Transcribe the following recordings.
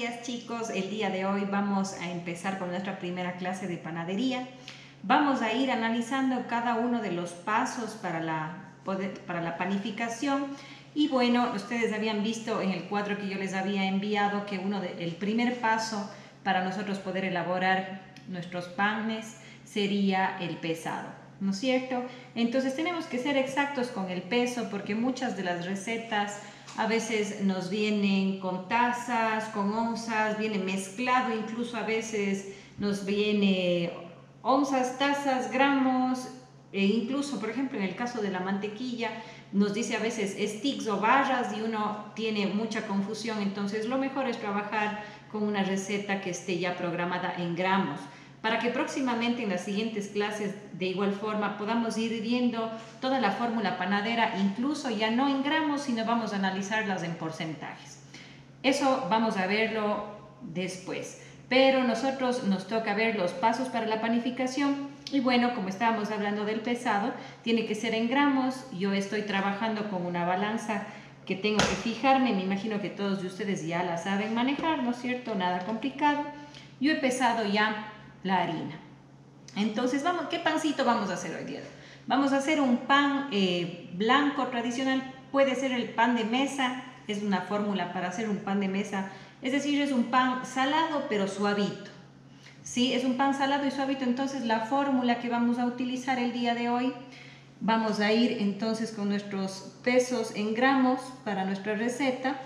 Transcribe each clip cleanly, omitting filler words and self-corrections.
días chicos, el día de hoy vamos a empezar con nuestra primera clase de panadería. Vamos a ir analizando cada uno de los pasos para la panificación y bueno, ustedes habían visto en el cuadro que yo les había enviado que el primer paso para nosotros poder elaborar nuestros panes sería el pesado, ¿no es cierto? Entonces tenemos que ser exactos con el peso porque muchas de las recetas a veces nos vienen con tazas, con onzas, viene mezclado, incluso a veces nos viene onzas, tazas, gramos, e incluso, por ejemplo, en el caso de la mantequilla, nos dice a veces sticks o barras y uno tiene mucha confusión. Entonces, lo mejor es trabajar con una receta que esté ya programada en gramos, para que próximamente en las siguientes clases de igual forma podamos ir viendo toda la fórmula panadera, incluso ya no en gramos, sino vamos a analizarlas en porcentajes. Eso vamos a verlo después, pero nosotros nos toca ver los pasos para la panificación y bueno, como estábamos hablando del pesado, tiene que ser en gramos. Yo estoy trabajando con una balanza que tengo que fijarme, me imagino que todos de ustedes ya la saben manejar, ¿no es cierto? Nada complicado. Yo he pesado ya la harina. Entonces, ¿qué pancito vamos a hacer hoy día? Vamos a hacer un pan blanco tradicional, puede ser el pan de mesa, es una fórmula para hacer un pan de mesa, es decir, es un pan salado pero suavito. Sí, es un pan salado y suavito, entonces la fórmula que vamos a utilizar el día de hoy, vamos a ir entonces con nuestros pesos en gramos para nuestra receta.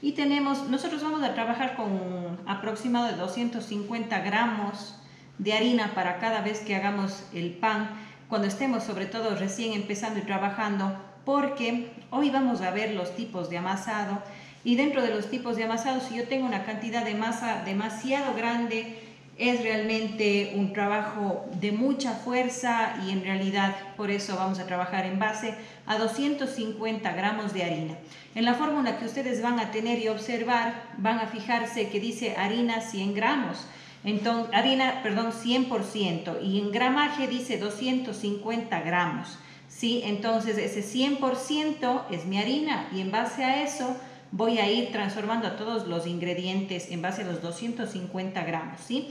Y nosotros vamos a trabajar con un aproximado de 250 gramos de harina para cada vez que hagamos el pan, cuando estemos sobre todo recién empezando y trabajando, porque hoy vamos a ver los tipos de amasado y dentro de los tipos de amasado, si yo tengo una cantidad de masa demasiado grande, es realmente un trabajo de mucha fuerza y en realidad por eso vamos a trabajar en base a 250 gramos de harina. En la fórmula que ustedes van a tener y observar, van a fijarse que dice harina 100 gramos. Entonces, harina, perdón, 100% y en gramaje dice 250 gramos, ¿sí? Entonces ese 100% es mi harina y en base a eso voy a ir transformando a todos los ingredientes en base a los 250 gramos, ¿sí?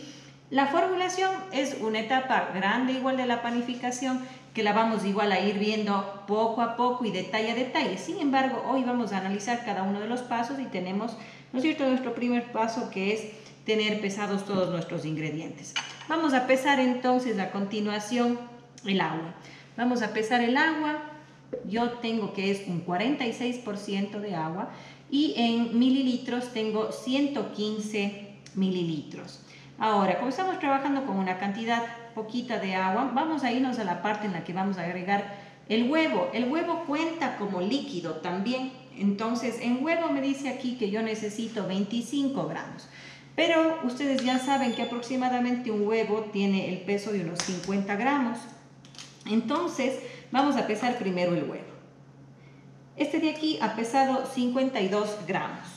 La formulación es una etapa grande igual de la panificación que la vamos igual a ir viendo poco a poco y detalle a detalle. Sin embargo, hoy vamos a analizar cada uno de los pasos y tenemos, ¿no es cierto?, nuestro primer paso que es tener pesados todos nuestros ingredientes. Vamos a pesar entonces a continuación el agua. Vamos a pesar el agua. Yo tengo que es un 46% de agua y en mililitros tengo 115 mililitros. Ahora, como estamos trabajando con una cantidad poquita de agua, vamos a irnos a la parte en la que vamos a agregar el huevo. El huevo cuenta como líquido también. Entonces, en huevo me dice aquí que yo necesito 25 gramos. Pero ustedes ya saben que aproximadamente un huevo tiene el peso de unos 50 gramos. Entonces, vamos a pesar primero el huevo. Este de aquí ha pesado 52 gramos.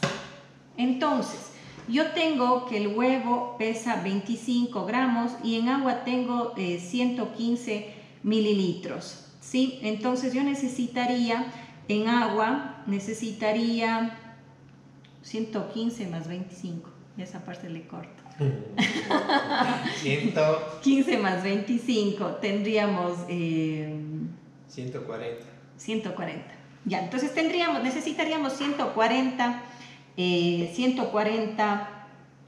Entonces, yo tengo que el huevo pesa 25 gramos y en agua tengo 115 mililitros. ¿Sí? Entonces, yo necesitaría, en agua, 115 más 25. Esa parte le corto. 115 más 25 tendríamos 140. 140. Ya, entonces necesitaríamos 140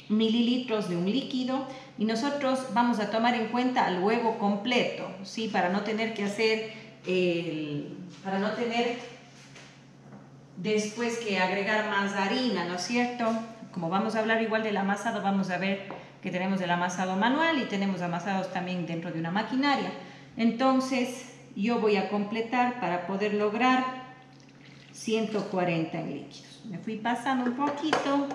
mililitros de un líquido y nosotros vamos a tomar en cuenta el huevo completo, ¿sí? Para no tener que hacer para no tener después que agregar más harina, ¿no es cierto? Como vamos a hablar igual del amasado, vamos a ver que tenemos el amasado manual y tenemos amasados también dentro de una maquinaria. Entonces, yo voy a completar para poder lograr 140 en líquidos. Me fui pasando un poquito.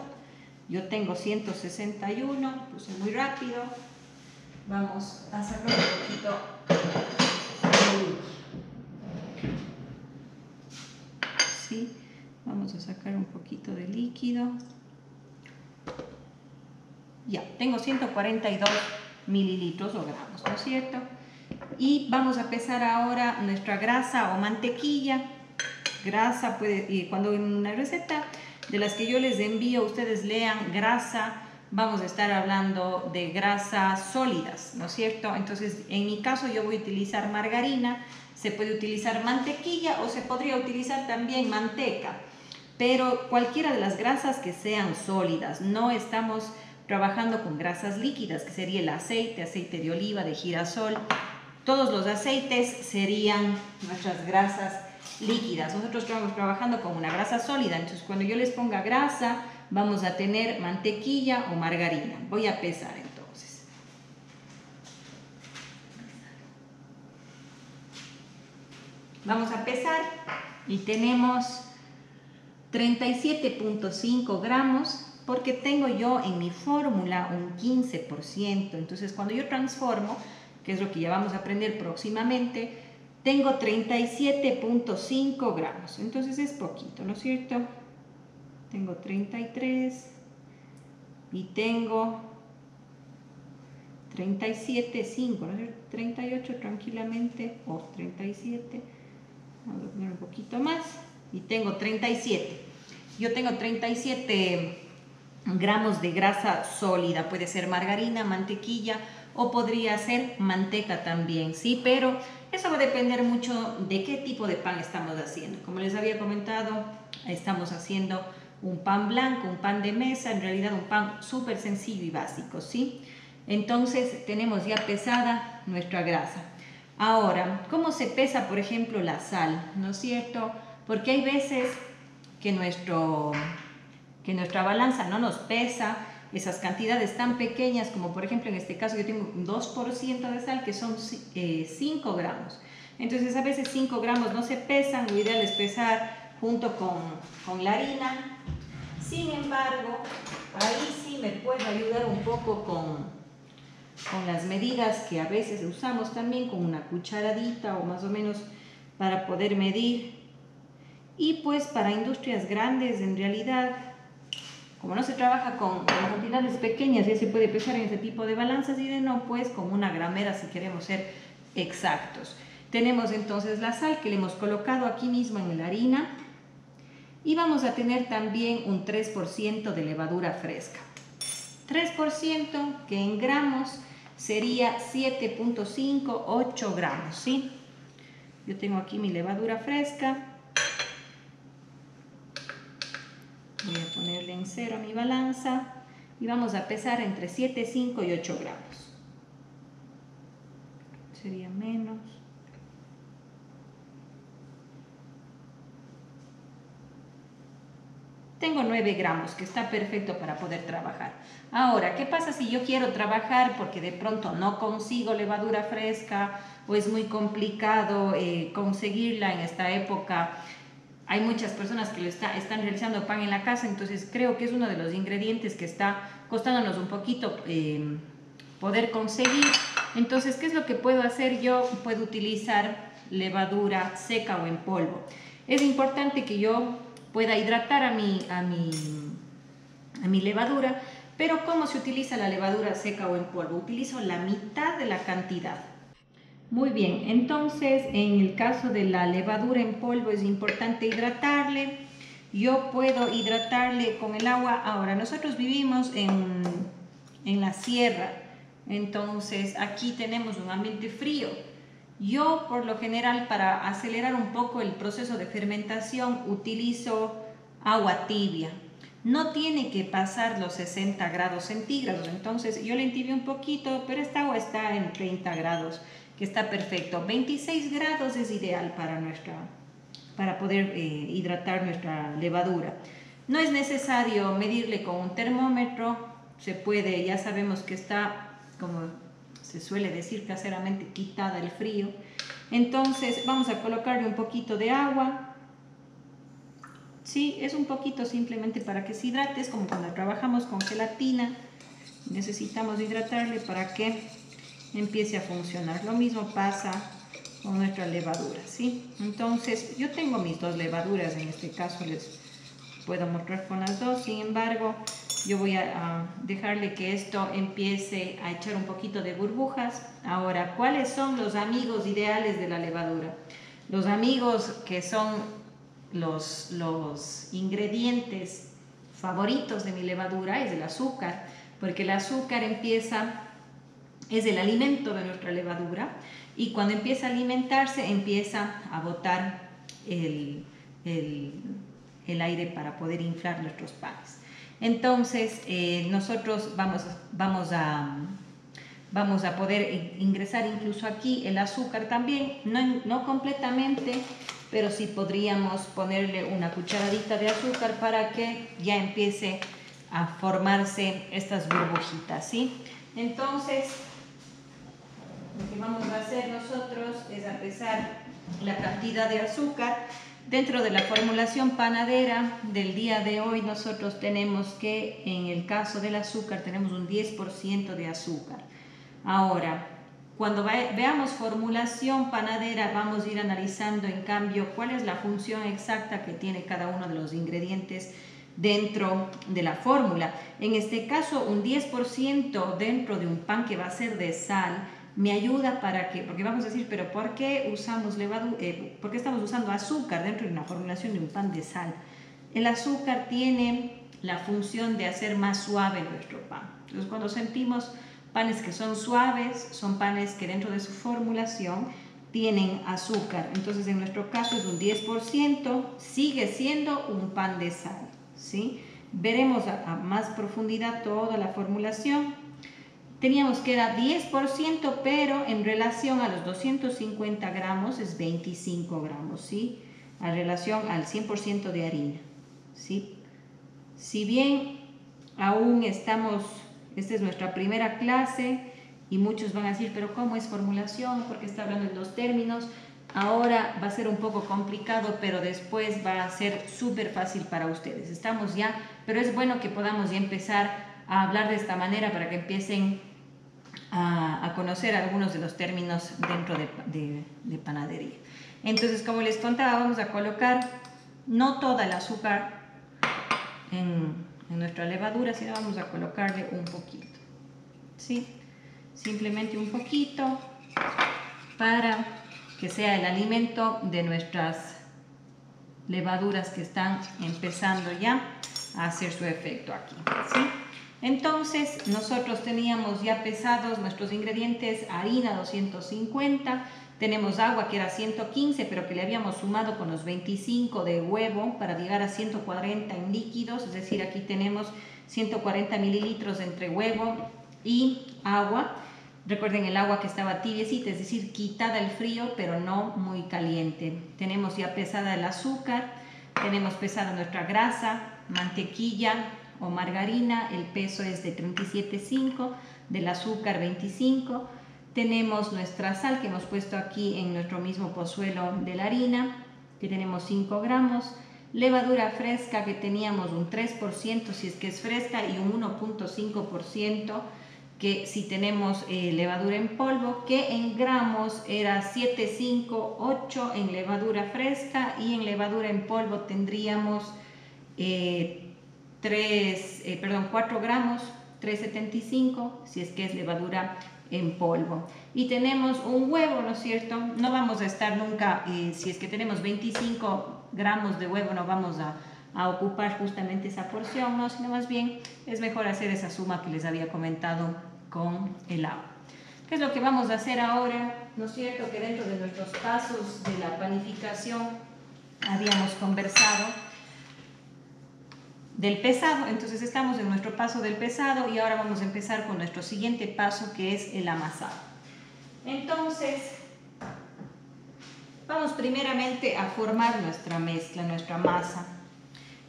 Yo tengo 161, puse muy rápido. Vamos a sacar un poquito. ¿Sí? Vamos a sacar un poquito de líquido. Ya, tengo 142 mililitros o gramos, ¿no es cierto? Y vamos a pesar ahora nuestra grasa o mantequilla. Grasa, cuando en una receta de las que yo les envío, ustedes lean grasa, vamos a estar hablando de grasas sólidas, ¿no es cierto? Entonces, en mi caso yo voy a utilizar margarina, se puede utilizar mantequilla o se podría utilizar también manteca, pero cualquiera de las grasas que sean sólidas. No estamos trabajando con grasas líquidas, que sería el aceite, aceite de oliva, de girasol. Todos los aceites serían nuestras grasas líquidas. Nosotros estamos trabajando con una grasa sólida, entonces cuando yo les ponga grasa, vamos a tener mantequilla o margarina. Voy a pesar entonces. Vamos a pesar y tenemos 37.5 gramos, porque tengo yo en mi fórmula un 15%. Entonces cuando yo transformo, que es lo que ya vamos a aprender próximamente, tengo 37.5 gramos. Entonces es poquito, ¿no es cierto? Tengo 33 y tengo 37.5, ¿no es cierto? 38 tranquilamente, o 37, vamos a poner un poquito más, y tengo 37. Yo tengo 37 gramos de grasa sólida, puede ser margarina, mantequilla o podría ser manteca también, ¿sí? Pero eso va a depender mucho de qué tipo de pan estamos haciendo. Como les había comentado, estamos haciendo un pan blanco, un pan de mesa, en realidad un pan súper sencillo y básico, ¿sí? Entonces tenemos ya pesada nuestra grasa. Ahora, ¿cómo se pesa, por ejemplo, la sal? ¿No es cierto? Porque hay veces que nuestra balanza no nos pesa esas cantidades tan pequeñas, como por ejemplo en este caso yo tengo un 2% de sal, que son 5 gramos. Entonces a veces 5 gramos no se pesan, lo ideal es pesar junto con la harina. Sin embargo, ahí sí me puede ayudar un poco con las medidas que a veces usamos también, con una cucharadita o más o menos para poder medir. Y pues para industrias grandes, en realidad, como no se trabaja con cantidades pequeñas, ya se puede pesar en ese tipo de balanzas, y de no, pues con una gramera si queremos ser exactos. Tenemos entonces la sal que le hemos colocado aquí mismo en la harina, y vamos a tener también un 3% de levadura fresca. 3% que en gramos sería 7.5, 8 gramos, ¿sí? Yo tengo aquí mi levadura fresca. Voy a ponerle en 0 a mi balanza y vamos a pesar entre 7, 5 y 8 gramos. Sería menos. Tengo 9 gramos, que está perfecto para poder trabajar. Ahora, ¿qué pasa si yo quiero trabajar porque de pronto no consigo levadura fresca o es muy complicado conseguirla en esta época? Hay muchas personas que están realizando pan en la casa, entonces creo que es uno de los ingredientes que está costándonos un poquito poder conseguir. Entonces, ¿qué es lo que puedo hacer yo? Puedo utilizar levadura seca o en polvo. Es importante que yo pueda hidratar a mi levadura, pero ¿cómo se utiliza la levadura seca o en polvo? Utilizo la mitad de la cantidad. Muy bien, entonces en el caso de la levadura en polvo es importante hidratarle. Yo puedo hidratarle con el agua. Ahora, nosotros vivimos en la sierra, entonces aquí tenemos un ambiente frío. Yo, por lo general, para acelerar un poco el proceso de fermentación, utilizo agua tibia. No tiene que pasar los 60 grados centígrados, entonces yo le entibio un poquito, pero esta agua está en 30 grados, que está perfecto. 26 grados es ideal para poder hidratar nuestra levadura. No es necesario medirle con un termómetro, se puede, ya sabemos que está, como se suele decir caseramente, quitada el frío. Entonces vamos a colocarle un poquito de agua. Sí, es un poquito simplemente para que se hidrate, es como cuando trabajamos con gelatina, necesitamos hidratarle para que empiece a funcionar. Lo mismo pasa con nuestra levadura, ¿sí? Entonces, yo tengo mis dos levaduras, en este caso les puedo mostrar con las dos, sin embargo, yo voy a dejarle que esto empiece a echar un poquito de burbujas. Ahora, ¿cuáles son los amigos ideales de la levadura? Los amigos que son los ingredientes favoritos de mi levadura es el azúcar, porque el azúcar es el alimento de nuestra levadura, y cuando empieza a alimentarse empieza a botar el aire para poder inflar nuestros panes. Entonces nosotros vamos a poder ingresar incluso aquí el azúcar también, no completamente, pero sí podríamos ponerle una cucharadita de azúcar para que ya empiece a formarse estas burbujitas, ¿sí? Entonces lo que vamos a hacer nosotros es pesar la cantidad de azúcar. Dentro de la formulación panadera del día de hoy nosotros tenemos que, en el caso del azúcar, tenemos un 10% de azúcar. Ahora, cuando veamos formulación panadera, vamos a ir analizando en cambio cuál es la función exacta que tiene cada uno de los ingredientes dentro de la fórmula. En este caso, un 10% dentro de un pan que va a ser de sal me ayuda para que, porque vamos a decir, pero ¿por qué usamos por qué estamos usando azúcar dentro de una formulación de un pan de sal? El azúcar tiene la función de hacer más suave nuestro pan. Entonces, cuando sentimos panes que son suaves, son panes que dentro de su formulación tienen azúcar. Entonces, en nuestro caso es un 10%, sigue siendo un pan de sal, ¿sí? Veremos a más profundidad toda la formulación. Teníamos que era 10%, pero en relación a los 250 gramos es 25 gramos, ¿sí? En relación al 100% de harina, ¿sí? Si bien aún esta es nuestra primera clase y muchos van a decir, pero ¿cómo es formulación? Porque está hablando en los términos. Ahora va a ser un poco complicado, pero después va a ser súper fácil para ustedes. Estamos ya, pero es bueno que podamos ya empezar a hablar de esta manera para que empiecen a conocer algunos de los términos dentro de panadería. Entonces, como les contaba, vamos a colocar no toda el azúcar en nuestra levadura, sino vamos a colocarle un poquito, ¿sí? Simplemente un poquito para que sea el alimento de nuestras levaduras que están empezando ya a hacer su efecto aquí, ¿sí? Entonces nosotros teníamos ya pesados nuestros ingredientes: harina 250, tenemos agua que era 115, pero que le habíamos sumado con los 25 de huevo para llegar a 140 en líquidos, es decir, aquí tenemos 140 mililitros entre huevo y agua. Recuerden el agua que estaba tibiecita, es decir, quitada el frío, pero no muy caliente. Tenemos ya pesada el azúcar, tenemos pesada nuestra grasa, mantequilla o margarina, el peso es de 37,5, del azúcar 25. Tenemos nuestra sal que hemos puesto aquí en nuestro mismo pozuelo de la harina, que tenemos 5 gramos. Levadura fresca que teníamos un 3% si es que es fresca y un 1.5% que si tenemos levadura en polvo, que en gramos era 7, 5, 8 en levadura fresca, y en levadura en polvo tendríamos 4 gramos, 3,75 si es que es levadura en polvo. Y tenemos un huevo, ¿no es cierto? No vamos a estar nunca, si es que tenemos 25 gramos de huevo, no vamos a ocupar justamente esa porción, ¿no? Sino más bien es mejor hacer esa suma que les había comentado con el agua. ¿Qué es lo que vamos a hacer ahora? ¿No es cierto que dentro de nuestros pasos de la panificación habíamos conversado del pesado? Entonces estamos en nuestro paso del pesado y ahora vamos a empezar con nuestro siguiente paso, que es el amasado. Entonces vamos primeramente a formar nuestra mezcla, nuestra masa.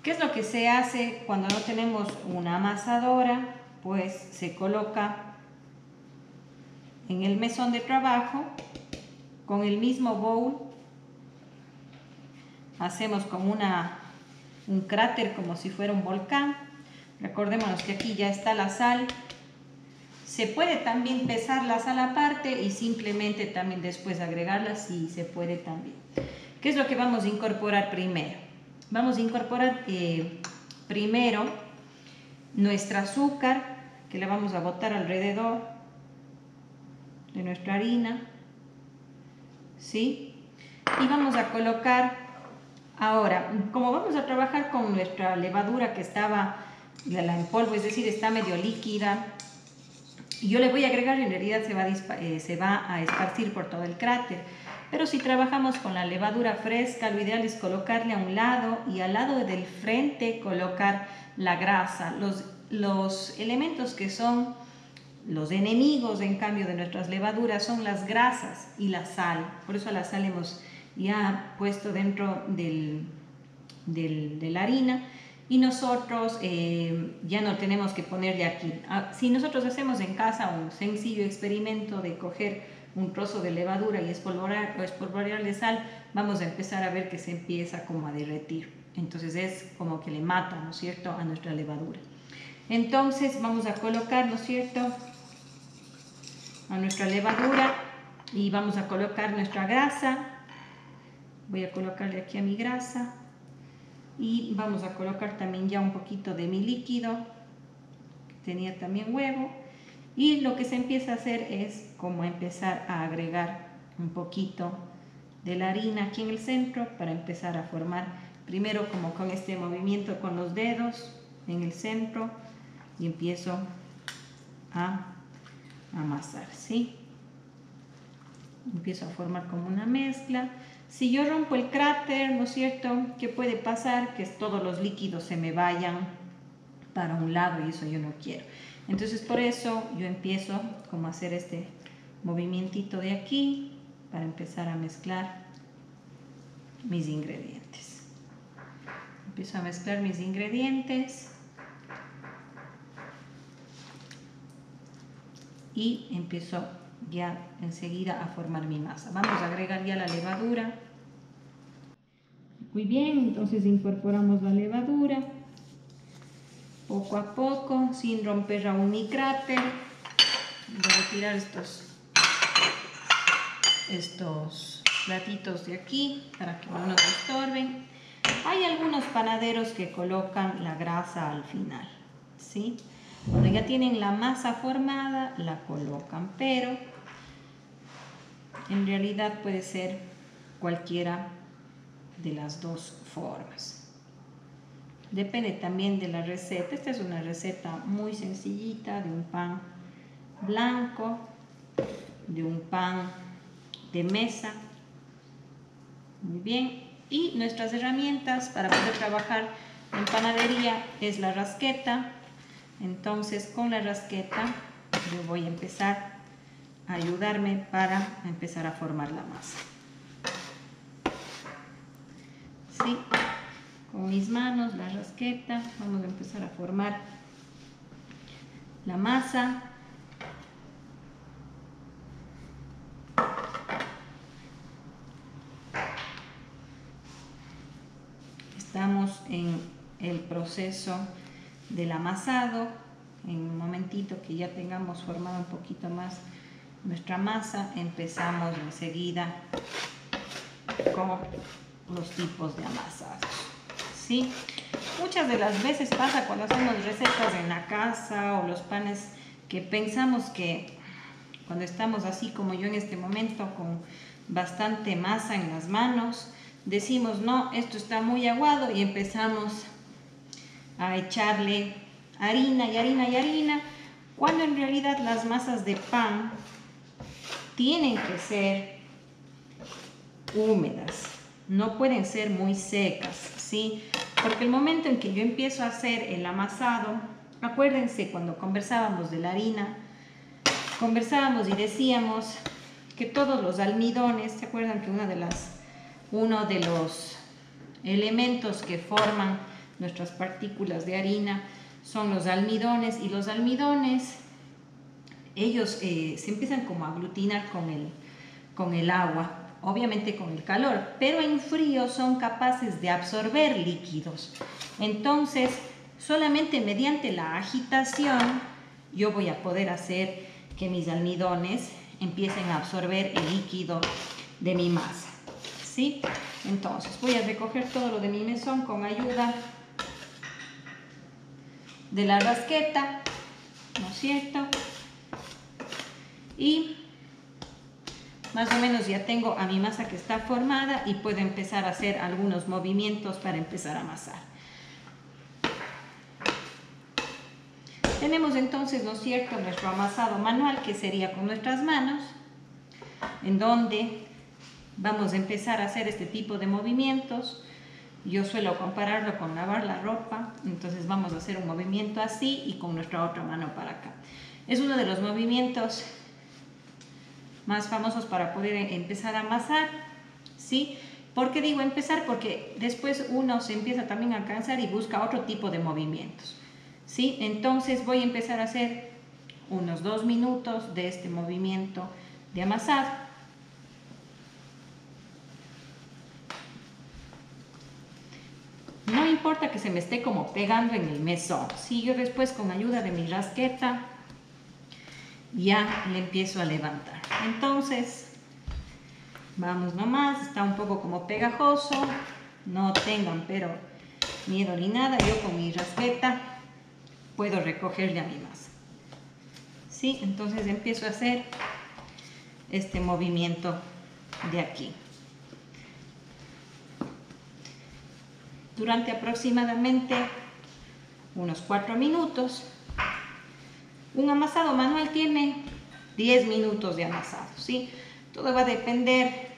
¿Qué es lo que se hace cuando no tenemos una amasadora? Pues se coloca en el mesón de trabajo con el mismo bowl, hacemos como un cráter como si fuera un volcán. Recordémonos que aquí ya está la sal. Se puede también pesar la sal aparte y simplemente también después agregarla, si se puede también. ¿Qué es lo que vamos a incorporar primero? Vamos a incorporar primero nuestra azúcar, que le vamos a botar alrededor de nuestra harina, ¿sí? Y vamos a colocar Ahora, como vamos a trabajar con nuestra levadura que estaba en polvo, es decir, está medio líquida, yo le voy a agregar y en realidad se va a esparcir por todo el cráter. Pero si trabajamos con la levadura fresca, lo ideal es colocarle a un lado y al lado del frente colocar la grasa. Los elementos que son los enemigos, en cambio, de nuestras levaduras son las grasas y la sal. Por eso la sal hemos ya puesto dentro de la harina y nosotros ya no tenemos que ponerle aquí. Si nosotros hacemos en casa un sencillo experimento de coger un trozo de levadura y espolvorearle sal, vamos a empezar a ver que se empieza como a derretir. Entonces es como que le mata, ¿no es cierto?, a nuestra levadura. Entonces vamos a colocar, ¿no es cierto?, a nuestra levadura y vamos a colocar nuestra grasa. Voy a colocarle aquí a mi grasa y vamos a colocar también ya un poquito de mi líquido, que tenía también huevo, y lo que se empieza a hacer es como empezar a agregar un poquito de la harina aquí en el centro para empezar a formar, primero como con este movimiento con los dedos en el centro y empiezo a amasar, ¿sí? Empiezo a formar como una mezcla. Si yo rompo el cráter, ¿no es cierto?, ¿qué puede pasar? Que todos los líquidos se me vayan para un lado y eso yo no quiero. Entonces por eso yo empiezo como a hacer este movimientito de aquí para empezar a mezclar mis ingredientes. Empiezo a mezclar mis ingredientes y empiezo ya enseguida a formar mi masa. Vamos a agregar ya la levadura. Muy bien, entonces incorporamos la levadura poco a poco, sin romper aún mi cráter. Voy a retirar estos platitos de aquí para que no nos estorben. Hay algunos panaderos que colocan la grasa al final, ¿sí? Cuando ya tienen la masa formada, la colocan, pero en realidad puede ser cualquiera de las dos formas. Depende también de la receta. Esta es una receta muy sencillita de un pan blanco, de un pan de mesa. Muy bien. Y nuestras herramientas para poder trabajar en panadería es la rasqueta. Entonces con la rasqueta yo voy a empezar a ayudarme para empezar a formar la masa. ¿Sí? Con mis manos, la rasqueta, vamos a empezar a formar la masa. Estamos en el proceso del amasado. En un momentito que ya tengamos formado un poquito más nuestra masa, empezamos enseguida con los tipos de amasados, ¿sí? Muchas de las veces pasa cuando hacemos recetas en la casa o los panes que pensamos que cuando estamos así como yo en este momento con bastante masa en las manos, decimos no, esto está muy aguado y empezamos a echarle harina y harina y harina, cuando en realidad las masas de pan tienen que ser húmedas, no pueden ser muy secas, ¿sí? Porque el momento en que yo empiezo a hacer el amasado, acuérdense cuando conversábamos de la harina, conversábamos y decíamos que todos los almidones, ¿se acuerdan que uno de los elementos que forman nuestras partículas de harina son los almidones? Y los almidones, ellos se empiezan como a aglutinar con el agua, obviamente con el calor, pero en frío son capaces de absorber líquidos. Entonces, solamente mediante la agitación yo voy a poder hacer que mis almidones empiecen a absorber el líquido de mi masa, ¿sí? Entonces, voy a recoger todo lo de mi mesón con ayuda de la rasqueta, ¿no es cierto? Y más o menos ya tengo a mi masa que está formada y puedo empezar a hacer algunos movimientos para empezar a amasar. Tenemos entonces, ¿no es cierto?, nuestro amasado manual, que sería con nuestras manos, en donde vamos a empezar a hacer este tipo de movimientos. Yo suelo compararlo con lavar la ropa, entonces vamos a hacer un movimiento así y con nuestra otra mano para acá. Es uno de los movimientos más famosos para poder empezar a amasar, ¿sí? ¿Por qué digo empezar? Porque después uno se empieza también a cansar y busca otro tipo de movimientos, ¿sí? Entonces voy a empezar a hacer unos 2 minutos de este movimiento de amasado. No importa que se me esté como pegando en el mesón, ¿sí? Yo después con ayuda de mi rasqueta ya le empiezo a levantar. Entonces, vamos nomás, está un poco como pegajoso, no tengan pero miedo ni nada, yo con mi rasqueta puedo recogerle a mi masa, ¿sí? Entonces empiezo a hacer este movimiento de aquí. Durante aproximadamente unos 4 minutos. Un amasado manual tiene 10 minutos de amasado, ¿sí? Todo va a depender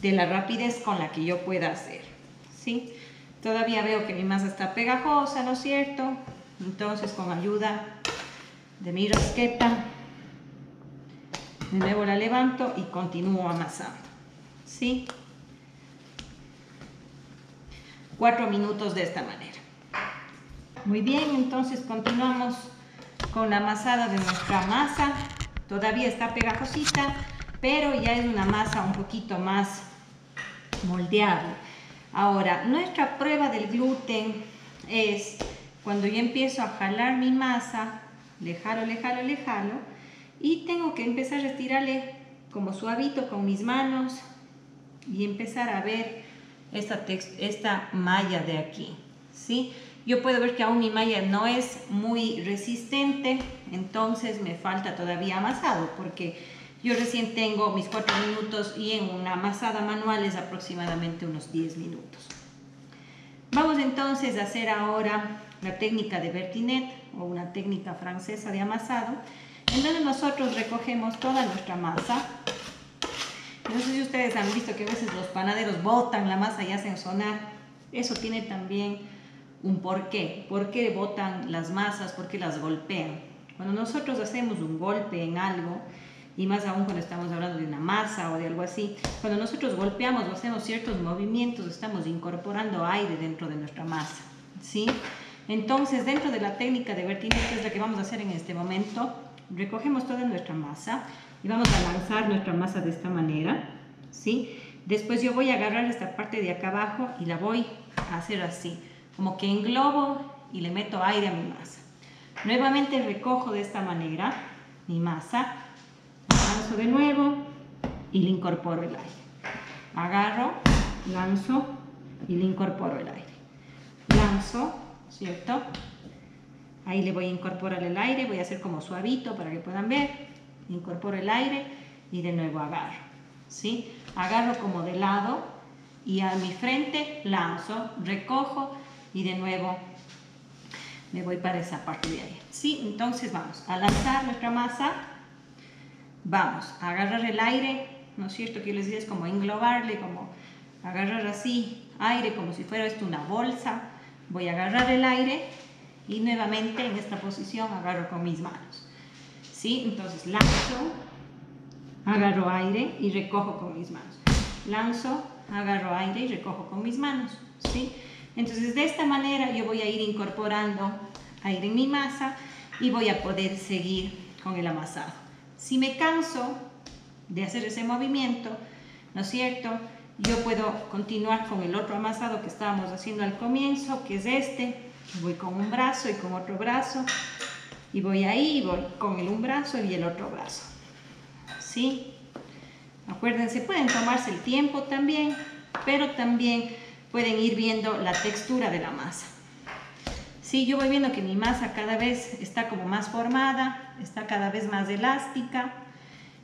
de la rapidez con la que yo pueda hacer, ¿sí? Todavía veo que mi masa está pegajosa, ¿no es cierto? Entonces, con ayuda de mi rasqueta, de nuevo la levanto y continúo amasando, ¿sí? 4 minutos de esta manera. Muy bien, entonces continuamos con la amasada de nuestra masa. Todavía está pegajosita, pero ya es una masa un poquito más moldeable. Ahora, nuestra prueba del gluten es cuando yo empiezo a jalar mi masa, le jalo y tengo que empezar a estirarle como suavito con mis manos y empezar a ver esta malla de aquí, ¿sí? Yo puedo ver que aún mi malla no es muy resistente, entonces me falta todavía amasado, porque yo recién tengo mis 4 minutos y en una amasada manual es aproximadamente unos 10 minutos. Vamos entonces a hacer ahora la técnica de Bertinet, o una técnica francesa de amasado, en donde nosotros recogemos toda nuestra masa. No sé si ustedes han visto que a veces los panaderos botan la masa y hacen sonar. Eso tiene también un porqué. ¿Por qué botan las masas? ¿Por qué las golpean? Cuando nosotros hacemos un golpe en algo, y más aún cuando estamos hablando de una masa o de algo así, cuando nosotros golpeamos o hacemos ciertos movimientos, estamos incorporando aire dentro de nuestra masa, ¿sí? Entonces, dentro de la técnica de Bertinet, que es la que vamos a hacer en este momento, recogemos toda nuestra masa y vamos a lanzar nuestra masa de esta manera, ¿sí? Después yo voy a agarrar esta parte de acá abajo y la voy a hacer así, como que englobo y le meto aire a mi masa. Nuevamente recojo de esta manera mi masa, lanzo de nuevo y le incorporo el aire. Agarro, lanzo y le incorporo el aire. Lanzo, ¿cierto? Ahí le voy a incorporar el aire, voy a hacer como suavito para que puedan ver. Incorporo el aire y de nuevo agarro, ¿sí? Agarro como de lado y a mi frente lanzo, recojo y de nuevo me voy para esa parte de ahí, ¿sí? Entonces vamos a lanzar nuestra masa, vamos a agarrar el aire, ¿no es cierto? Que yo les digo es como englobarle, como agarrar así aire como si fuera esto una bolsa. Voy a agarrar el aire y nuevamente en esta posición agarro con mis manos, ¿sí? Entonces lanzo, agarro aire y recojo con mis manos. Lanzo, agarro aire y recojo con mis manos, ¿sí? Entonces de esta manera yo voy a ir incorporando aire en mi masa y voy a poder seguir con el amasado. Si me canso de hacer ese movimiento, ¿no es cierto?, yo puedo continuar con el otro amasado que estábamos haciendo al comienzo, que es este. Voy con un brazo y con otro brazo y voy ahí, voy con un brazo y el otro brazo, ¿sí? Acuérdense, pueden tomarse el tiempo también, pero también pueden ir viendo la textura de la masa. Sí, yo voy viendo que mi masa cada vez está como más formada, está cada vez más elástica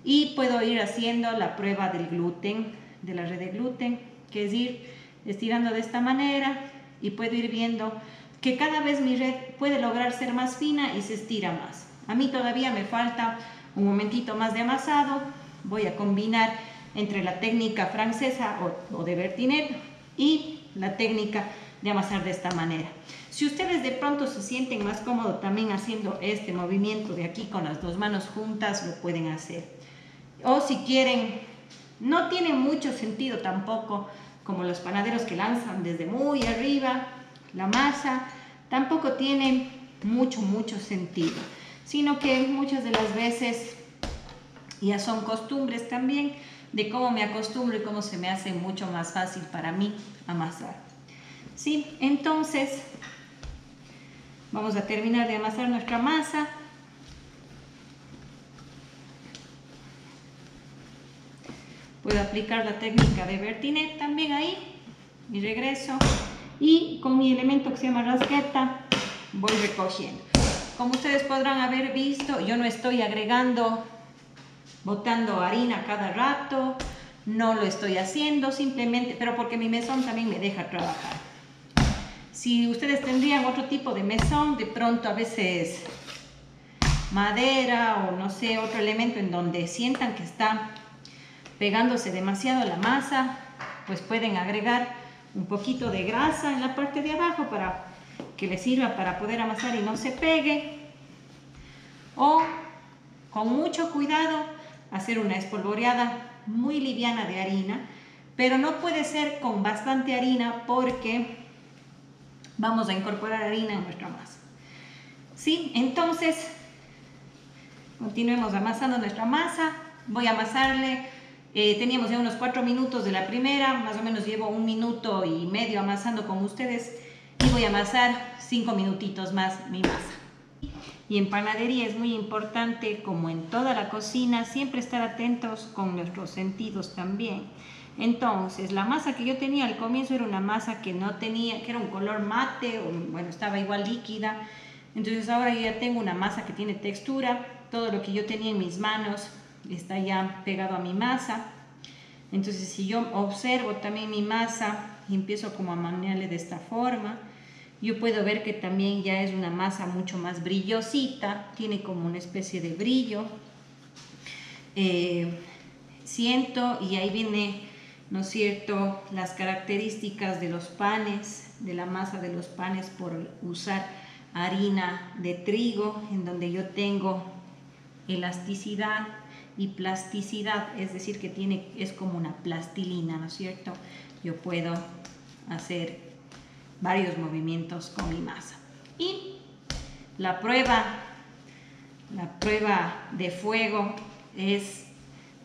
Y puedo ir haciendo la prueba del gluten, de la red de gluten, que es ir estirando de esta manera, y puedo ir viendo que cada vez mi red puede lograr ser más fina y se estira más. A mí todavía me falta un momentito más de amasado. Voy a combinar entre la técnica francesa o de Bertinet y la técnica de amasar de esta manera. Si ustedes de pronto se sienten más cómodos también haciendo este movimiento de aquí con las dos manos juntas, lo pueden hacer. O si quieren, no tiene mucho sentido tampoco, como los panaderos que lanzan desde muy arriba la masa, tampoco tiene mucho sentido, sino que muchas de las veces ya son costumbres también de cómo me acostumbro y cómo se me hace mucho más fácil para mí amasar. ¿Sí? Entonces, vamos a terminar de amasar nuestra masa. Puedo aplicar la técnica de Bertinet también ahí y regreso, y con mi elemento que se llama rasqueta voy recogiendo. Como ustedes podrán haber visto, yo no estoy agregando, botando harina cada rato, no lo estoy haciendo simplemente, pero porque mi mesón también me deja trabajar. Si ustedes tendrían otro tipo de mesón, de pronto a veces madera o no sé, otro elemento en donde sientan que está pegándose demasiado la masa, pues pueden agregar un poquito de grasa en la parte de abajo para que les sirva para poder amasar y no se pegue, o con mucho cuidado hacer una espolvoreada muy liviana de harina, pero no puede ser con bastante harina porque vamos a incorporar harina en nuestra masa. ¿Sí? Entonces continuemos amasando nuestra masa. Voy a amasarle. Teníamos ya unos 4 minutos de la primera, más o menos llevo 1 minuto y medio amasando con ustedes, y voy a amasar 5 minutitos más mi masa. Y en panadería es muy importante, como en toda la cocina, siempre estar atentos con nuestros sentidos también. Entonces, la masa que yo tenía al comienzo era una masa que no tenía, que era un color mate, o bueno, estaba igual líquida. Entonces ahora yo ya tengo una masa que tiene textura, todo lo que yo tenía en mis manos está ya pegado a mi masa. Entonces si yo observo también mi masa y empiezo como a manejarle de esta forma, yo puedo ver que también ya es una masa mucho más brillosita, tiene como una especie de brillo. Siento, y ahí viene, ¿no es cierto?, las características de los panes, de la masa de los panes, por usar harina de trigo, en donde yo tengo elasticidad y plasticidad, es decir, que es como una plastilina, ¿no es cierto? Yo puedo hacer varios movimientos con mi masa. Y la prueba de fuego es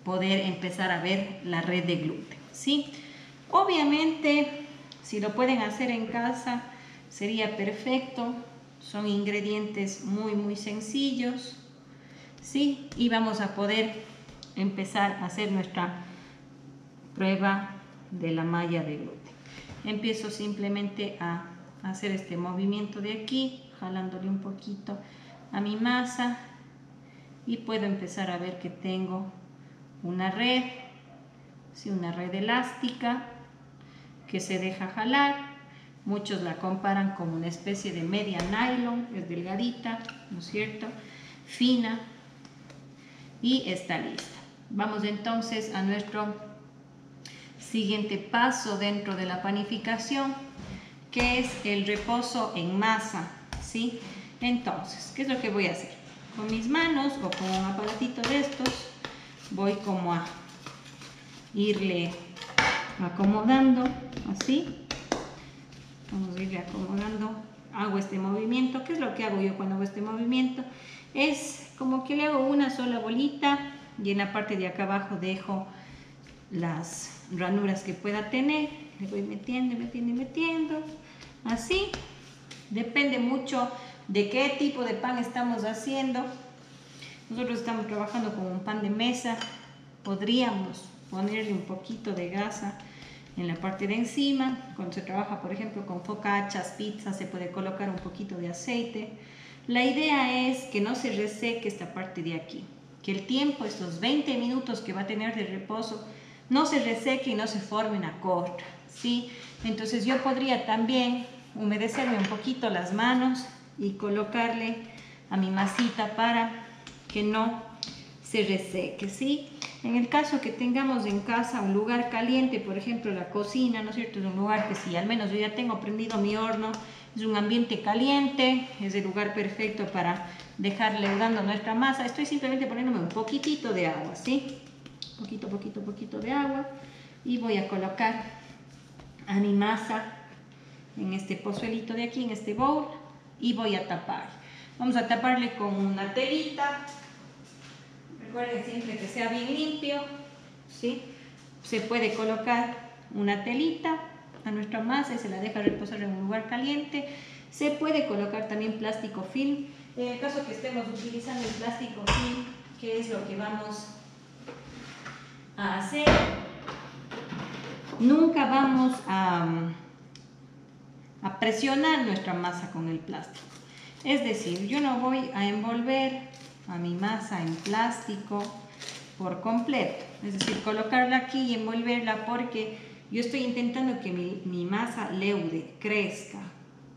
poder empezar a ver la red de gluten, ¿sí? Obviamente, si lo pueden hacer en casa, sería perfecto. Son ingredientes muy sencillos, ¿sí? Y vamos a poder empezar a hacer nuestra prueba de la malla de gluten. Empiezo simplemente a hacer este movimiento de aquí, jalándole un poquito a mi masa, y puedo empezar a ver que tengo una red, ¿sí? Una red elástica que se deja jalar. Muchos la comparan como una especie de media nylon, es delgadita, ¿no es cierto?, fina, y está lista. Vamos entonces a nuestro siguiente paso dentro de la panificación, que es el reposo en masa, ¿sí? Entonces, ¿qué es lo que voy a hacer? Con mis manos o con un aparatito de estos, voy como a irle acomodando, así. Vamos a irle acomodando, hago este movimiento. ¿Qué es lo que hago yo cuando hago este movimiento? Es como que le hago una sola bolita, y en la parte de acá abajo dejo las ranuras que pueda tener. Le voy metiendo, así. Depende mucho de qué tipo de pan estamos haciendo. Nosotros estamos trabajando con un pan de mesa. Podríamos ponerle un poquito de grasa en la parte de encima. Cuando se trabaja, por ejemplo, con focaccias, pizzas, se puede colocar un poquito de aceite. La idea es que no se reseque esta parte de aquí, que el tiempo, estos 20 minutos que va a tener de reposo, no se reseque y no se forme una costra, ¿sí? Entonces yo podría también humedecerme un poquito las manos y colocarle a mi masita para que no se reseque, ¿sí? En el caso que tengamos en casa un lugar caliente, por ejemplo la cocina, ¿no es cierto? Es un lugar que si al menos yo ya tengo prendido mi horno, es un ambiente caliente, es el lugar perfecto para dejar leudando nuestra masa. Estoy simplemente poniéndome un poquitito de agua, ¿sí? Poquito de agua, y voy a colocar a mi masa en este pozuelito de aquí, en este bowl, y voy a tapar. Vamos a taparle con una telita. Recuerden siempre que sea bien limpio, ¿sí? Se puede colocar una telita a nuestra masa y se la deja reposar en un lugar caliente. Se puede colocar también plástico film. En el caso que estemos utilizando el plástico film, ¿qué es lo que vamos a hacer? Nunca vamos a presionar nuestra masa con el plástico. Es decir, yo no voy a envolver a mi masa en plástico por completo. Es decir, colocarla aquí y envolverla porque yo estoy intentando que mi masa leude, crezca.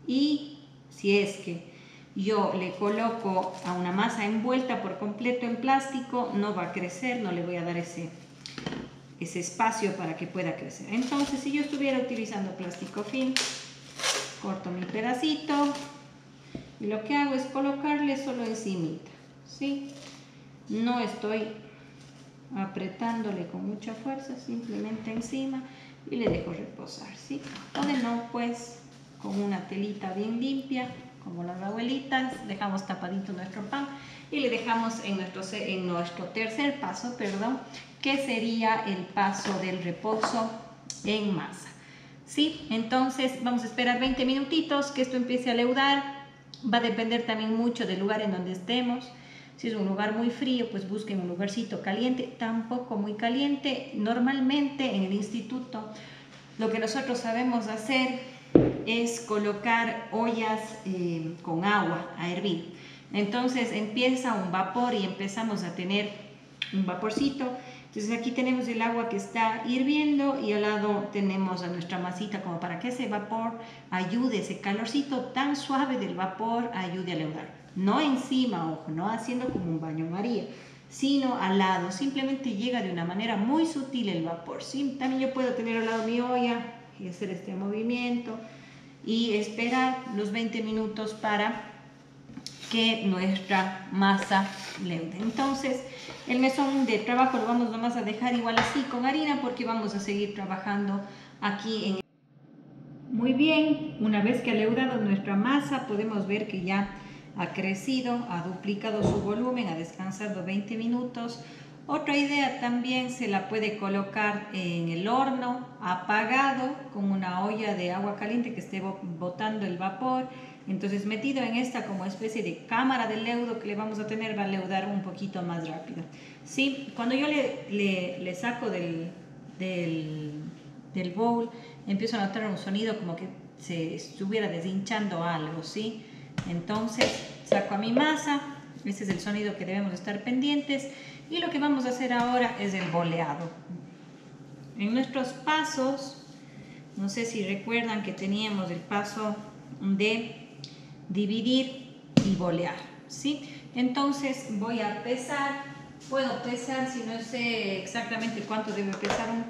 Y si es que yo le coloco a una masa envuelta por completo en plástico, no va a crecer, no le voy a dar ese espacio para que pueda crecer. Entonces, si yo estuviera utilizando plástico film, corto mi pedacito y lo que hago es colocarle solo encimita, ¿sí? No estoy apretándole con mucha fuerza, simplemente encima, y le dejo reposar, ¿sí? O de no, pues con una telita bien limpia, como las abuelitas, dejamos tapadito nuestro pan y le dejamos en nuestro tercer paso, que sería el paso del reposo en masa, ¿sí? Entonces vamos a esperar 20 minutitos que esto empiece a leudar. Va a depender también mucho del lugar en donde estemos. Si es un lugar muy frío, pues busquen un lugarcito caliente, tampoco muy caliente. Normalmente en el instituto lo que nosotros sabemos hacer es colocar ollas con agua a hervir. Entonces empieza un vapor y empezamos a tener un vaporcito. Entonces aquí tenemos el agua que está hirviendo y al lado tenemos a nuestra masita como para que ese vapor ayude, ese calorcito tan suave del vapor ayude a leudar. No encima, ojo, no haciendo como un baño María, sino al lado. Simplemente llega de una manera muy sutil el vapor, ¿sí? También yo puedo tener al lado mi olla y hacer este movimiento y esperar los 20 minutos para que nuestra masa leude. Entonces el mesón de trabajo lo vamos nomás a dejar igual así con harina porque vamos a seguir trabajando aquí en... Muy bien, una vez que ha leudado nuestra masa podemos ver que ya ha crecido, ha duplicado su volumen, ha descansado 20 minutos. Otra idea también se la puede colocar en el horno apagado con una olla de agua caliente que esté botando el vapor. Entonces metido en esta como especie de cámara de leudo que le vamos a tener, va a leudar un poquito más rápido, ¿sí? Cuando yo le saco del bowl, empiezo a notar un sonido como que se estuviera deshinchando algo, ¿sí? Entonces saco a mi masa, ese es el sonido que debemos estar pendientes y lo que vamos a hacer ahora es el boleado. En nuestros pasos, no sé si recuerdan que teníamos el paso de dividir y bolear, ¿sí? Entonces voy a pesar, puedo pesar si no sé exactamente cuánto debe pesar un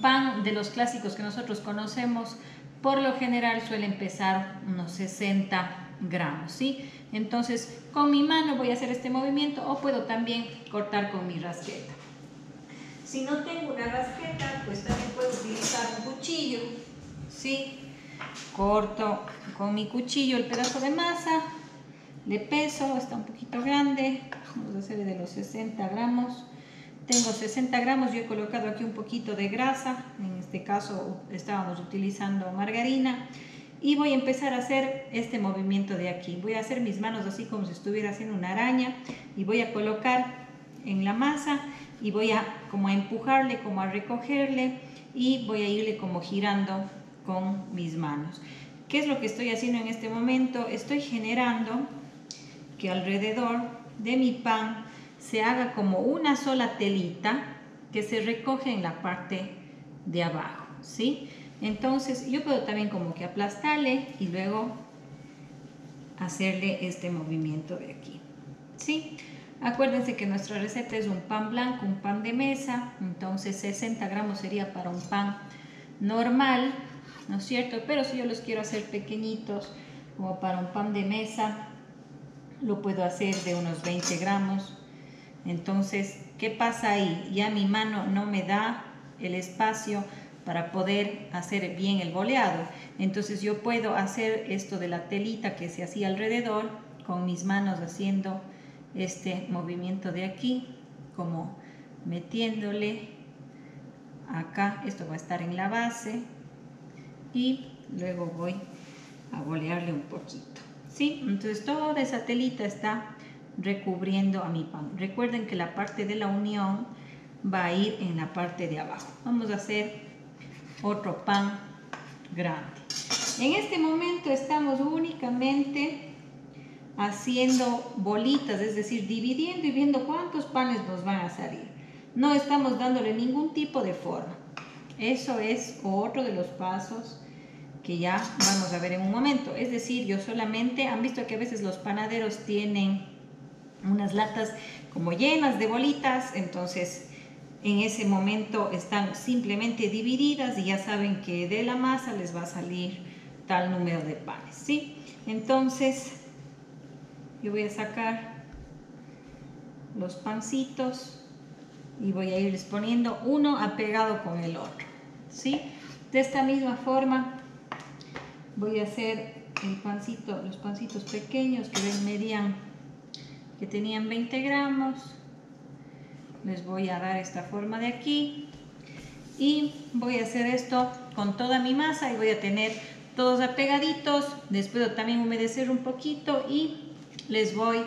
pan de los clásicos que nosotros conocemos, por lo general suelen pesar unos 60 gramos, ¿sí? Entonces con mi mano voy a hacer este movimiento o puedo también cortar con mi rasqueta. Si no tengo una rasqueta, pues también puedo utilizar un cuchillo, ¿sí? Corto con mi cuchillo el pedazo de masa, le peso, está un poquito grande, vamos a hacer de los 60 gramos. Tengo 60 gramos, yo he colocado aquí un poquito de grasa, en este caso estábamos utilizando margarina, y voy a empezar a hacer este movimiento de aquí. Voy a hacer mis manos así como si estuviera haciendo una araña y voy a colocar en la masa y voy a como a empujarle, como a recogerle y voy a irle como girando con mis manos. ¿Qué es lo que estoy haciendo en este momento? Estoy generando que alrededor de mi pan se haga como una sola telita que se recoge en la parte de abajo, ¿sí? Entonces yo puedo también como que aplastarle y luego hacerle este movimiento de aquí, ¿sí? Acuérdense que nuestra receta es un pan blanco, un pan de mesa, entonces 60 gramos sería para un pan normal, ¿no es cierto? Pero si yo los quiero hacer pequeñitos, como para un pan de mesa, lo puedo hacer de unos 20 gramos. Entonces, ¿qué pasa ahí? Ya mi mano no me da el espacio para poder hacer bien el boleado. Entonces yo puedo hacer esto de la telita que se hacía alrededor, con mis manos haciendo este movimiento de aquí, como metiéndole acá, esto va a estar en la base y luego voy a bolearle un poquito, ¿sí? Entonces toda esa telita está recubriendo a mi pan. Recuerden que la parte de la unión va a ir en la parte de abajo. Vamos a hacer otro pan grande. En este momento estamos únicamente haciendo bolitas, es decir, dividiendo y viendo cuántos panes nos van a salir. No estamos dándole ningún tipo de forma. Eso es otro de los pasos que ya vamos a ver en un momento. Es decir, yo solamente, han visto que a veces los panaderos tienen unas latas como llenas de bolitas, entonces en ese momento están simplemente divididas y ya saben que de la masa les va a salir tal número de panes, ¿sí? Entonces yo voy a sacar los pancitos y voy a irles poniendo uno apegado con el otro, ¿sí? De esta misma forma voy a hacer el pancito, los pancitos pequeños que medían, que tenían 20 gramos. Les voy a dar esta forma de aquí y voy a hacer esto con toda mi masa y voy a tener todos apegaditos. Después también humedecer un poquito y les voy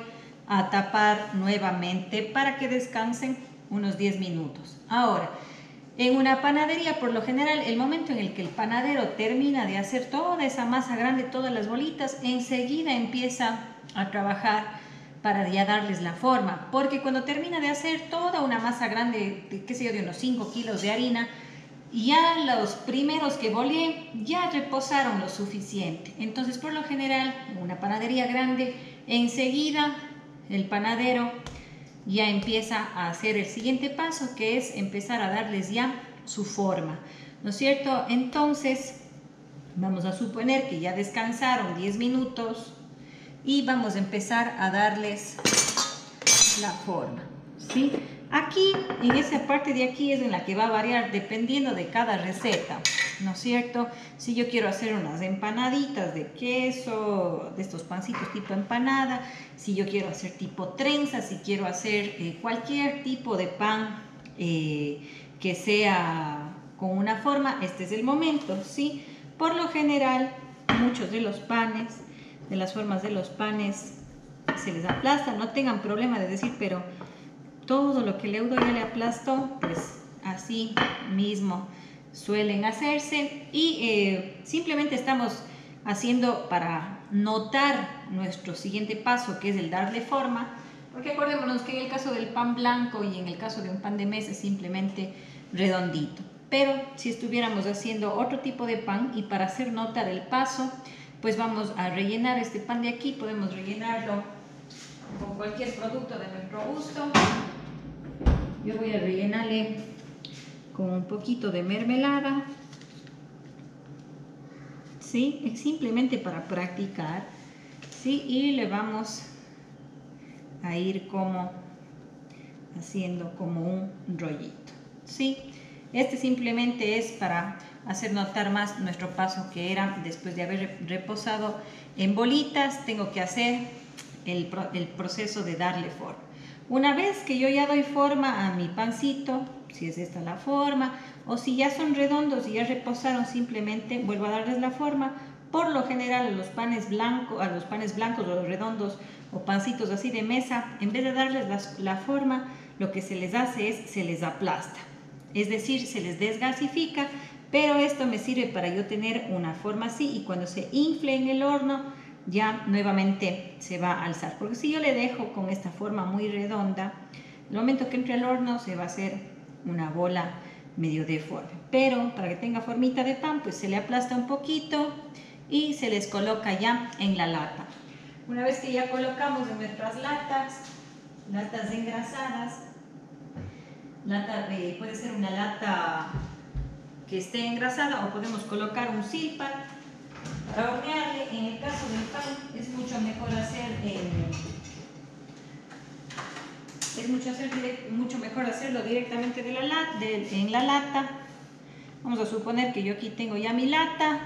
a tapar nuevamente para que descansen unos 10 minutos. Ahora, en una panadería, por lo general, el momento en el que el panadero termina de hacer toda esa masa grande, todas las bolitas, enseguida empieza a trabajar para ya darles la forma, porque cuando termina de hacer toda una masa grande, qué sé yo, de unos 5 kilos de harina, ya los primeros que boleé ya reposaron lo suficiente. Entonces, por lo general, en una panadería grande, enseguida el panadero ya empieza a hacer el siguiente paso, que es empezar a darles ya su forma, ¿no es cierto? Entonces, vamos a suponer que ya descansaron 10 minutos y vamos a empezar a darles la forma, ¿sí? Aquí, en esa parte de aquí es en la que va a variar dependiendo de cada receta, ¿no es cierto? Si yo quiero hacer unas empanaditas de queso, de estos pancitos tipo empanada, si yo quiero hacer tipo trenza, si quiero hacer cualquier tipo de pan que sea con una forma, este es el momento, ¿sí? Por lo general, muchos de los panes, de las formas de los panes, se les aplasta. No tengan problema de decir, pero todo lo que Leudo ya le aplastó, pues así mismo suelen hacerse. Y simplemente estamos haciendo para notar nuestro siguiente paso, que es el darle forma, porque acordémonos que en el caso del pan blanco y en el caso de un pan de mesa es simplemente redondito. Pero si estuviéramos haciendo otro tipo de pan y para hacer notar el paso, pues vamos a rellenar este pan de aquí. Podemos rellenarlo con cualquier producto de nuestro gusto. Yo voy a rellenarle con un poquito de mermelada, ¿sí? Es simplemente para practicar, ¿sí? Y le vamos a ir como haciendo como un rollito, ¿sí? Este simplemente es para hacer notar más nuestro paso, que era después de haber reposado en bolitas, tengo que hacer el proceso de darle forma. Una vez que yo ya doy forma a mi pancito, si es esta la forma, o si ya son redondos y ya reposaron, simplemente vuelvo a darles la forma. Por lo general a los panes blancos o los redondos o pancitos así de mesa, en vez de darles la forma, lo que se les hace es se les aplasta, es decir, se les desgasifica. Pero esto me sirve para yo tener una forma así, y cuando se infle en el horno ya nuevamente se va a alzar. Porque si yo le dejo con esta forma muy redonda, el momento que entre al horno se va a hacer una bola medio deforme. Pero para que tenga formita de pan, pues se le aplasta un poquito y se les coloca ya en la lata. Una vez que ya colocamos en nuestras latas engrasadas, puede ser una lata que esté engrasada o podemos colocar un silpan para hornearle. En el caso del pan es mucho mejor hacerlo directamente en la lata. Vamos a suponer que yo aquí tengo ya mi lata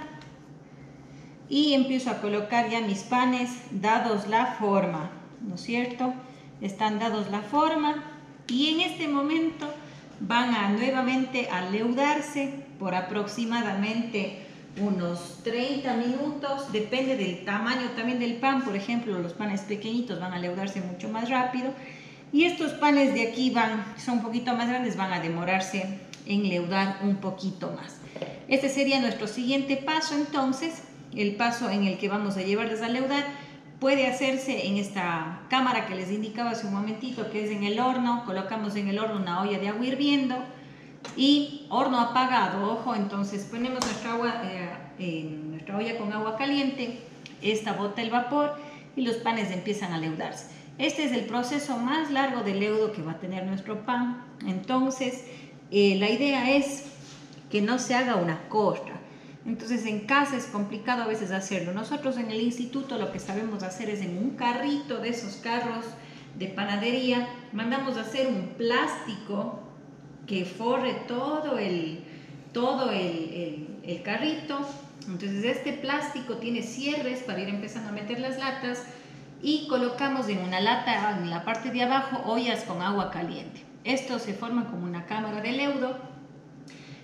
y empiezo a colocar ya mis panes dados la forma, ¿no es cierto? Están dados la forma y en este momento van a nuevamente a leudarse por aproximadamente unos 30 minutos, depende del tamaño también del pan. Por ejemplo, los panes pequeñitos van a leudarse mucho más rápido y estos panes de aquí son un poquito más grandes, van a demorarse en leudar un poquito más. Este sería nuestro siguiente paso. Entonces, el paso en el que vamos a llevarles a leudar puede hacerse en esta cámara que les indicaba hace un momentito, que es en el horno. Colocamos en el horno una olla de agua hirviendo y horno apagado, ojo. Entonces ponemos nuestra olla con agua caliente, esta bota el vapor y los panes empiezan a leudarse. Este es el proceso más largo de leudo que va a tener nuestro pan. Entonces la idea es que no se haga una costra. Entonces en casa es complicado a veces hacerlo. Nosotros en el instituto lo que sabemos hacer es en un carrito de esos carros de panadería, mandamos a hacer un plástico que forre todo el carrito. Entonces este plástico tiene cierres para ir empezando a meter las latas y colocamos en una lata en la parte de abajo ollas con agua caliente. Esto se forma como una cámara de leudo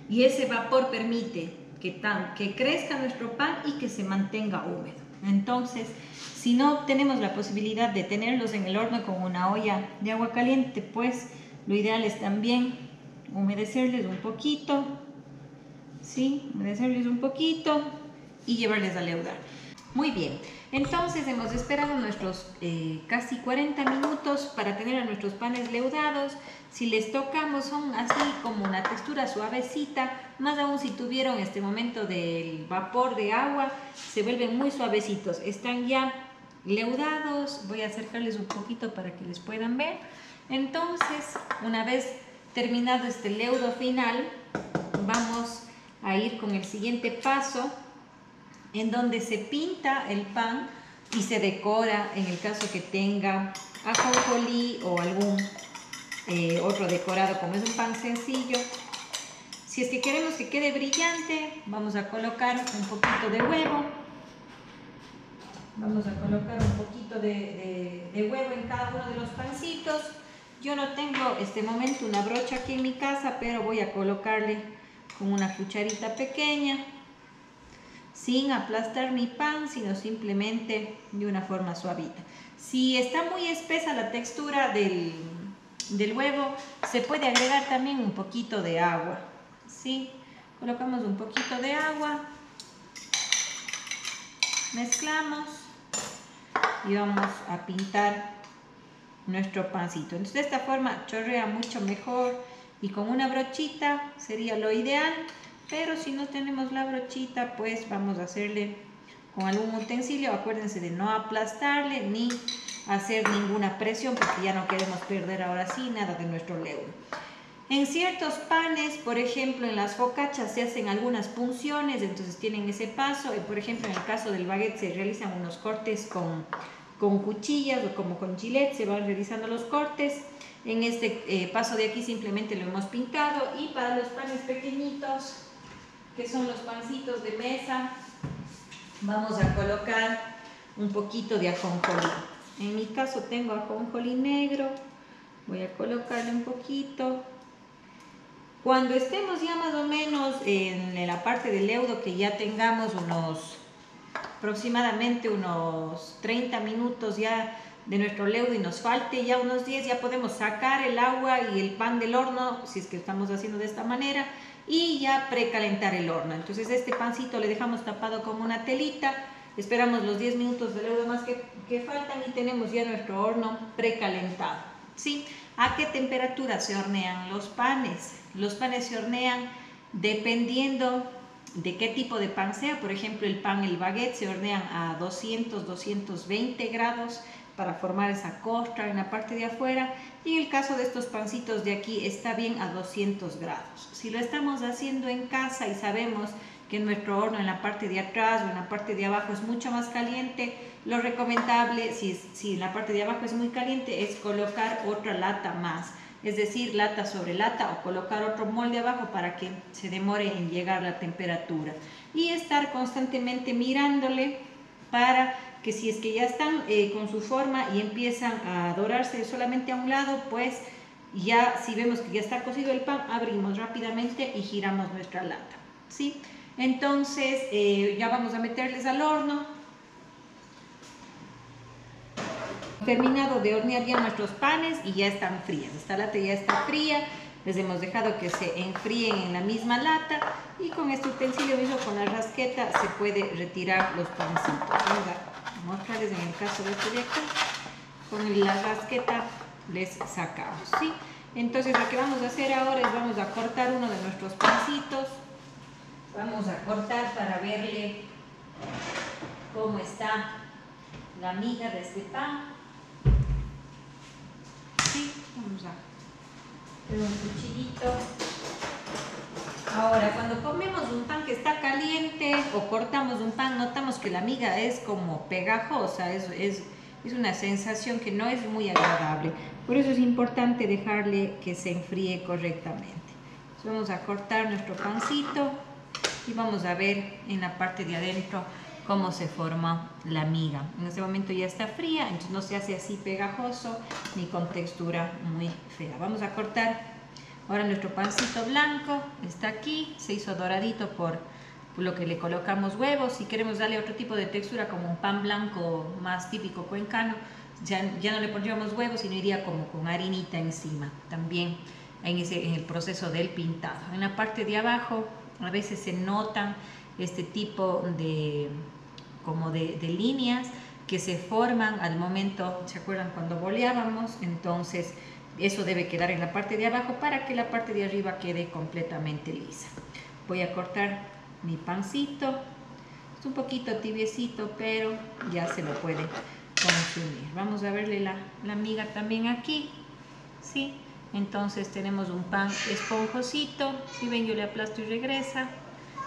y ese vapor permite que crezca nuestro pan y que se mantenga húmedo. Entonces, si no tenemos la posibilidad de tenerlos en el horno con una olla de agua caliente, pues lo ideal es también humedecerles un poquito, ¿sí? Humedecerles un poquito y llevarles a leudar. Muy bien, entonces hemos esperado nuestros casi 40 minutos para tener a nuestros panes leudados. Si les tocamos, son así como una textura suavecita, más aún si tuvieron este momento del vapor de agua, se vuelven muy suavecitos. Están ya leudados, voy a acercarles un poquito para que les puedan ver. Entonces, una vez terminado este leudo final, vamos a ir con el siguiente paso, en donde se pinta el pan y se decora, en el caso que tenga ajonjolí o algún otro decorado. Como es un pan sencillo, si es que queremos que quede brillante, vamos a colocar un poquito de huevo. Vamos a colocar un poquito de huevo en cada uno de los pancitos. Yo no tengo este momento una brocha aquí en mi casa, pero voy a colocarle con una cucharita pequeña, sin aplastar mi pan, sino simplemente de una forma suavita. Si está muy espesa la textura del huevo, se puede agregar también un poquito de agua, ¿sí? Colocamos un poquito de agua, mezclamos y vamos a pintar nuestro pancito. Entonces de esta forma chorrea mucho mejor y con una brochita sería lo ideal, pero si no tenemos la brochita, pues vamos a hacerle con algún utensilio. Acuérdense de no aplastarle ni hacer ninguna presión, porque ya no queremos perder ahora sí nada de nuestro leudo. En ciertos panes, por ejemplo en las focaccias, se hacen algunas punciones, entonces tienen ese paso. Y por ejemplo en el caso del baguette se realizan unos cortes con cuchillas o como con gilet, se van realizando los cortes. En este paso de aquí simplemente lo hemos pintado. Y para los panes pequeñitos, que son los pancitos de mesa, vamos a colocar un poquito de ajonjolí. En mi caso tengo ajonjolí negro, voy a colocarle un poquito. Cuando estemos ya más o menos en la parte del leudo, que ya tengamos aproximadamente unos 30 minutos ya de nuestro leudo y nos falte ya unos 10, ya podemos sacar el agua y el pan del horno, si es que estamos haciendo de esta manera, y ya precalentar el horno. Entonces este pancito le dejamos tapado con una telita esperamos los 10 minutos de leudo más que faltan y tenemos ya nuestro horno precalentado, ¿sí? ¿A qué temperatura se hornean los panes? Los panes se hornean dependiendo de qué tipo de pan sea. Por ejemplo, el baguette se hornean a 200-220 grados para formar esa costra en la parte de afuera, y en el caso de estos pancitos de aquí está bien a 200 grados. Si lo estamos haciendo en casa y sabemos que nuestro horno en la parte de atrás o en la parte de abajo es mucho más caliente, lo recomendable, si en la parte de abajo es muy caliente, es colocar otra lata más, es decir, lata sobre lata, o colocar otro molde abajo para que se demore en llegar la temperatura, y estar constantemente mirándole para que si es que ya están con su forma y empiezan a dorarse solamente a un lado, pues ya, si vemos que ya está cocido el pan, abrimos rápidamente y giramos nuestra lata, ¿sí? Entonces ya vamos a meterles al horno. Terminado de hornear ya nuestros panes y ya están frías. Esta lata ya está fría, les hemos dejado que se enfríen en la misma lata, y con este utensilio mismo, con la rasqueta, se puede retirar los pancitos. Vamos a mostrarles en el caso de este de acá, con la rasqueta les sacamos, ¿sí? Entonces lo que vamos a hacer ahora es vamos a cortar uno de nuestros pancitos. Vamos a cortar para verle cómo está la miga de este pan. Sí, vamos a hacer un cuchillito. Ahora, cuando comemos un pan que está caliente o cortamos un pan, notamos que la miga es como pegajosa, es una sensación que no es muy agradable. Por eso es importante dejarle que se enfríe correctamente. Entonces vamos a cortar nuestro pancito y vamos a ver en la parte de adentro cómo se forma la miga. En este momento ya está fría, entonces no se hace así pegajoso ni con textura muy fea. Vamos a cortar ahora nuestro pancito blanco. Está aquí, se hizo doradito por lo que le colocamos huevos. Si queremos darle otro tipo de textura, como un pan blanco más típico cuencano, ya no le pondríamos huevos, sino iría como con harinita encima, también en el proceso del pintado. En la parte de abajo a veces se notan este tipo de líneas que se forman al momento, ¿se acuerdan cuando boleábamos? Entonces eso debe quedar en la parte de abajo para que la parte de arriba quede completamente lisa. Voy a cortar mi pancito. Es un poquito tibiecito, pero ya se lo puede consumir. Vamos a verle la miga también aquí, ¿sí? Entonces tenemos un pan esponjosito. Si ven, yo le aplasto y regresa.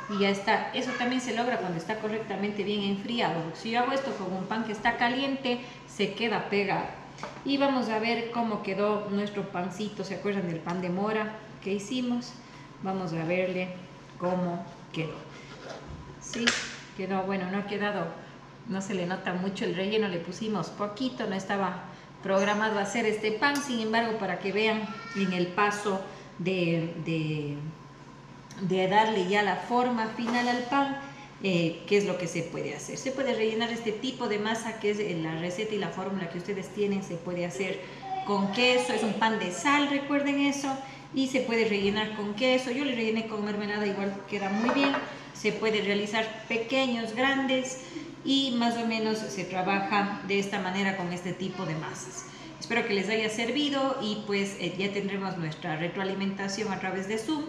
Y ya está. Eso también se logra cuando está correctamente bien enfriado. Si yo hago esto con un pan que está caliente, se queda pegado. Y vamos a ver cómo quedó nuestro pancito. ¿Se acuerdan del pan de mora que hicimos? Vamos a verle cómo quedó. Sí, quedó, bueno, no ha quedado, no se le nota mucho el relleno, le pusimos poquito, no estaba programado a hacer este pan. Sin embargo, para que vean en el paso de darle ya la forma final al pan, qué es lo que se puede hacer. Se puede rellenar este tipo de masa, que es la receta y la fórmula que ustedes tienen. Se puede hacer con queso, es un pan de sal, recuerden eso, y se puede rellenar con queso. Yo le rellené con mermelada, igual queda muy bien. Se puede realizar pequeños, grandes, y más o menos se trabaja de esta manera con este tipo de masas. Espero que les haya servido, y pues ya tendremos nuestra retroalimentación a través de Zoom.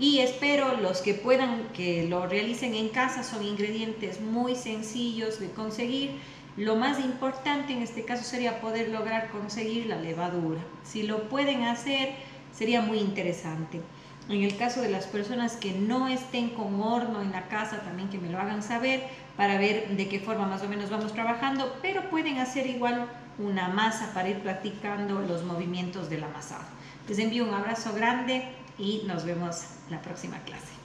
Y espero los que puedan que lo realicen en casa. Son ingredientes muy sencillos de conseguir. Lo más importante en este caso sería poder lograr conseguir la levadura. Si lo pueden hacer, sería muy interesante. En el caso de las personas que no estén con horno en la casa, también que me lo hagan saber para ver de qué forma más o menos vamos trabajando, pero pueden hacer igual una masa para ir practicando los movimientos del amasado. Les envío un abrazo grande y nos vemos la próxima clase.